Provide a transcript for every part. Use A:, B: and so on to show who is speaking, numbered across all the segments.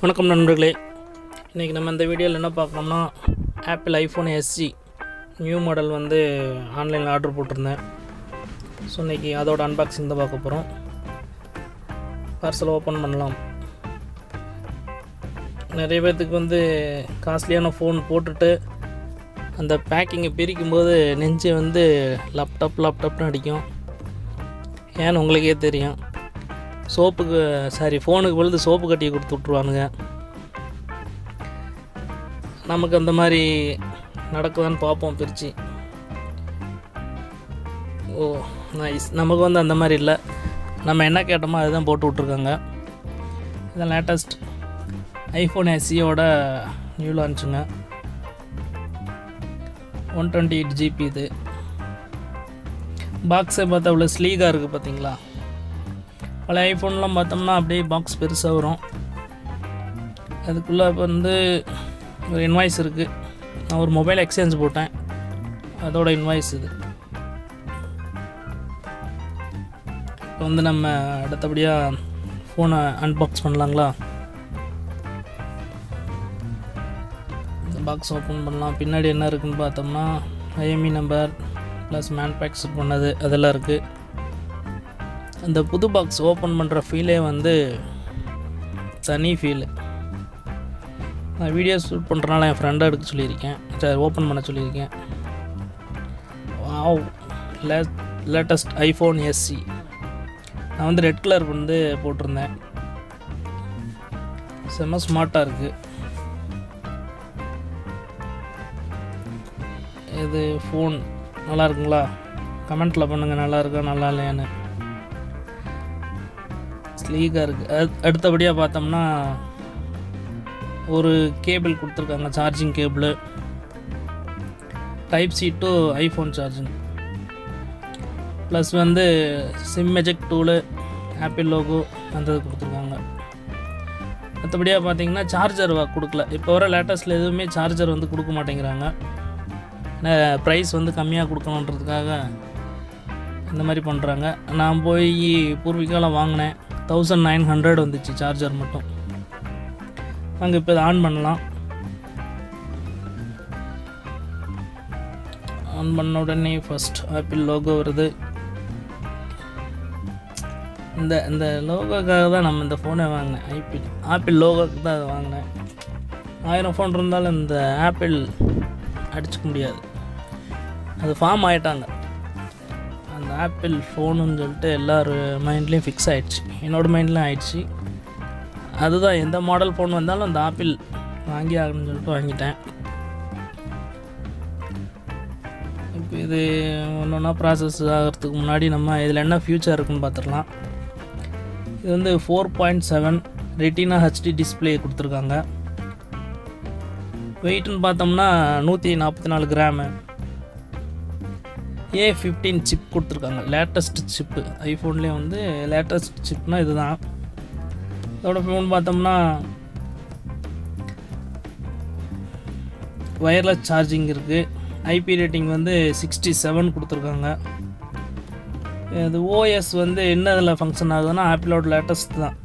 A: வணக்கம் நண்பர்களே, இன்றைக்கி நம்ம இந்த வீடியோவில் என்ன பார்க்கணும்னா apple iPhone SC new model வந்து ஆன்லைனில் ஆர்டர் போட்டிருந்தேன். ஸோ இன்றைக்கி அதோட அன்பாக்சிங் தான் பார்க்க போகிறோம். பார்சல் ஓப்பன் பண்ணலாம். நிறைய பேர்த்துக்கு வந்து காஸ்ட்லியான ஃபோன் போட்டுட்டு அந்த பேக்கிங்கை பிரிக்கும்போது நெஞ்சு வந்து லேப்டாப்னு அடிக்கும். ஏன்னு உங்களுக்கே தெரியும். ஃபோனுக்கு பொழுது சோப்பு கட்டி கொடுத்து விட்ருவானுங்க. நமக்கு அந்த மாதிரி நடக்குதான்னு பார்ப்போம் பிரித்து. நைஸ். நமக்கு வந்து அந்த மாதிரி இல்லை. நம்ம என்ன கேட்டோமோ அதுதான் போட்டு விட்ருக்காங்க. இதான் லேட்டஸ்ட் ஐஃபோன் எஸ்சியோட நியூ லான்ச்சுங்க. 128 GB இது. பாக்ஸை பார்த்தா அவ்வளோ ஸ்லீகாக இருக்குது பார்த்தீங்களா. பழைய ஐஃபோன்லாம் பார்த்தோம்னா அப்படியே பாக்ஸ் பெருசாக வரும். அதுக்குள்ளே இப்போ வந்து ஒரு இன்வாய்ஸ் இருக்குது. நான் ஒரு மொபைல் எக்ஸ்சேஞ்ச் போட்டேன், அதோட இன்வாய்ஸ் இது. இப்போ வந்து நம்ம அடுத்தபடியாக ஃபோனை அன்பாக்ஸ் பண்ணலாங்களா. இந்த பாக்ஸ் ஓப்பன் பண்ணலாம். பின்னாடி என்ன இருக்குதுன்னு பார்த்தோம்னா ஐஎம்இ நம்பர் ப்ளஸ் மேனுஃபேக்சர் பண்ணது அதெல்லாம் இருக்குது. அந்த புது பாக்ஸ் ஓப்பன் பண்ணுற ஃபீலே வந்து தனி ஃபீலு. நான் வீடியோ ஷூட் பண்ணுறனால என் ஃப்ரெண்டை எடுக்க சொல்லியிருக்கேன், ஓப்பன் பண்ண சொல்லியிருக்கேன். Wow, latest iPhone SC. நான் வந்து ரெட் கலர் வந்து போட்டிருந்தேன். செம்ம ஸ்மார்ட்டாக இருக்குது. இது ஃபோன் நல்லா இருக்குங்களா? கமெண்ட்டில் பண்ணுங்கள், நல்லா இருக்கா நல்லா இல்லையான்னு. ஸ்லீக்காக இருக்குது. அடுத்தபடியாக பார்த்தோம்னா ஒரு கேபிள் கொடுத்துருக்காங்க, charging cable. Type C to iPhone charging. Plus வந்து SIM eject tool, Apple logo அந்த இது கொடுத்துருக்காங்க. மற்றபடியாக பார்த்தீங்கன்னா சார்ஜர் கொடுக்கல. இப்போ வர லேட்டஸ்ட்டில் எதுவுமே சார்ஜர் வந்து கொடுக்க மாட்டேங்கிறாங்க. ஏன்னா ப்ரைஸ் வந்து கம்மியாக கொடுக்கணுன்றதுக்காக இந்த மாதிரி பண்ணுறாங்க. நான் போய் பூர்விகாவில் வாங்கினேன், 1900 வந்துச்சு சார்ஜர் மட்டும். நாங்கள் இப்போ இதை ஆன் பண்ணலாம். ஆன் பண்ண உடனே ஃபஸ்ட் ஆப்பிள் லோகோ வருது. இந்த லோகோக்காக தான் நம்ம இந்த ஃபோனை வாங்கினேன். ஆப்பிள் லோகோக்கு தான் அதை வாங்கினேன். 1000 ஃபோன் இருந்தாலும் இந்த ஆப்பிள் அடிச்சுக்க முடியாது. அது ஃபார்ம் ஆகிட்டாங்க. அந்த ஆப்பிள் ஃபோனுன்னு சொல்லிட்டு எல்லோரு மைண்ட்லேயும் ஃபிக்ஸ் ஆகிடுச்சு, என்னோடய மைண்ட்லேயும் ஆகிடுச்சு. அதுதான் எந்த மாடல் ஃபோன் வந்தாலும் அந்த ஆப்பிள் வாங்கி ஆகணும்னு சொல்லிட்டு வாங்கிட்டேன். இப்போ இது ஒன்று ஒன்றா ப்ராசஸ் ஆகிறதுக்கு முன்னாடி நம்ம இதில் என்ன ஃபியூச்சர் இருக்குதுன்னு பார்த்துடலாம். இது வந்து 4.7 ரெட்டினா ஹெச்டி டிஸ்பிளே கொடுத்துருக்காங்க. வெயிட்னு பார்த்தோம்னா 144 கிராமு. A15 சிப் கொடுத்துருக்காங்க, லேட்டஸ்ட் சிப்பு. ஐஃபோன்லேயே வந்து லேட்டஸ்ட் சிப்னால் இது தான். இதோட ஃபோன் பார்த்தோம்னா வயர்லெஸ் சார்ஜிங் இருக்குது. ஐபி ரேட்டிங் வந்து 67 கொடுத்துருக்காங்க. இது ஓஎஸ் வந்து என்ன இதில் ஃபங்க்ஷன் ஆகுதுன்னா ஆப்பிளோட லேட்டஸ்ட் தான்.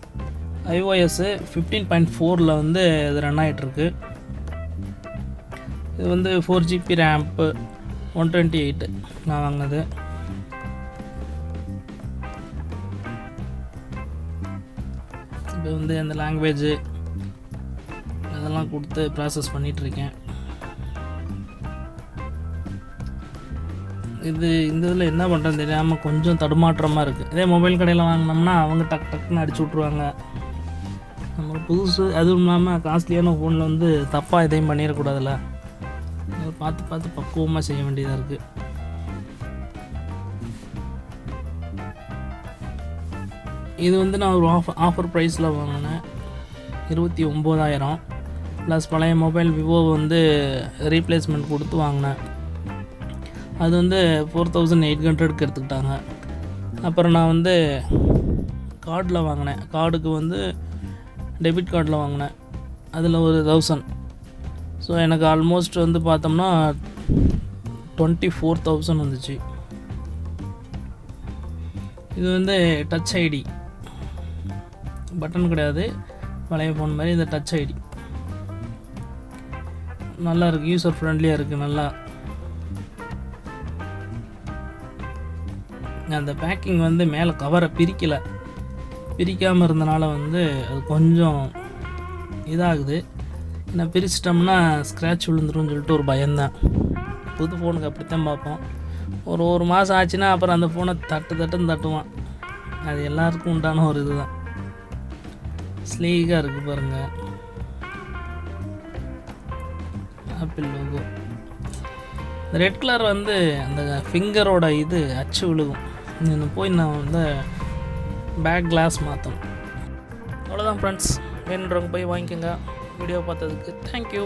A: iOS 15.4 வந்து இது ரன் ஆகிட்டுருக்கு. இது வந்து 4 GB ரேம்ப்பு, 128 நான் வாங்கினது. இப்போ வந்து அந்த லாங்குவேஜு அதெல்லாம் கொடுத்து ப்ராசஸ் பண்ணிகிட்ருக்கேன். இந்த இதில் என்ன பண்ணுறது தெரியாமல் கொஞ்சம் தடுமாற்றமாக இருக்குது. இதே மொபைல் கடையில் வாங்கினோம்னா அவங்க டக்குன்னு அடிச்சு விட்ருவாங்க. நம்ம புதுசு, அதுவும் இல்லாமல் காஸ்ட்லியான ஃபோனில் வந்து தப்பாக எதையும் பண்ணிடக்கூடாதுல்ல. பார்த்து பக்குவமாக செய்ய வேண்டியதாக இருக்குது. இது வந்து நான் ஒரு ஆஃபர் ப்ரைஸில் வாங்கினேன், 29,000 ப்ளஸ் பழைய மொபைல் விவோ வந்து ரீப்ளேஸ்மெண்ட் கொடுத்து வாங்கினேன். அது வந்து 4,800க்கு எடுத்துக்கிட்டாங்க. அப்புறம் நான் வந்து கார்டில் வாங்கினேன். கார்டுக்கு வந்து டெபிட் கார்டில் வாங்கினேன், அதில் ஒரு 1000. ஸோ எனக்கு ஆல்மோஸ்ட் வந்து பார்த்தோம்னா 24,000 வந்துச்சு. இது வந்து டச் ஐடி, பட்டன் கிடையாது, பழைய ஃபோன் மாதிரி இந்த டச் ஐடி நல்லா இருக்குது, யூசர் ஃப்ரெண்ட்லியாக இருக்குது. நல்லா அந்த பேக்கிங் வந்து மேலே கவரை பிரிக்காமல் இருந்தனால வந்து அது கொஞ்சம் இதாகுது. ஏன்னா பிரிச்சிட்டோம்னா ஸ்க்ராட்ச் விழுந்துரும்னு சொல்லிட்டு ஒரு பயம்தான். புது ஃபோனுக்கு அப்படித்தான் பார்ப்போம். ஒரு மாதம் ஆச்சுன்னா அப்புறம் அந்த ஃபோனை தட்டுன்னு தட்டுவான். அது எல்லாருக்கும் உண்டான ஒரு இது தான். ஸ்லீக்காக இருக்குது பாருங்கள், ஆப்பிள் லோகோ. இந்த ரெட் கலர் வந்து அந்த ஃபிங்கரோட இது அச்சு விழுகும். இன்னும் போய் நான் வந்து பேக் கிளாஸ் மாற்றணும். அவ்வளோதான் ஃப்ரெண்ட்ஸ், வேணுன்றவங்க போய் வாங்கிக்கோங்க. வீடியோ பார்த்ததுக்கு தேங்க்யூ.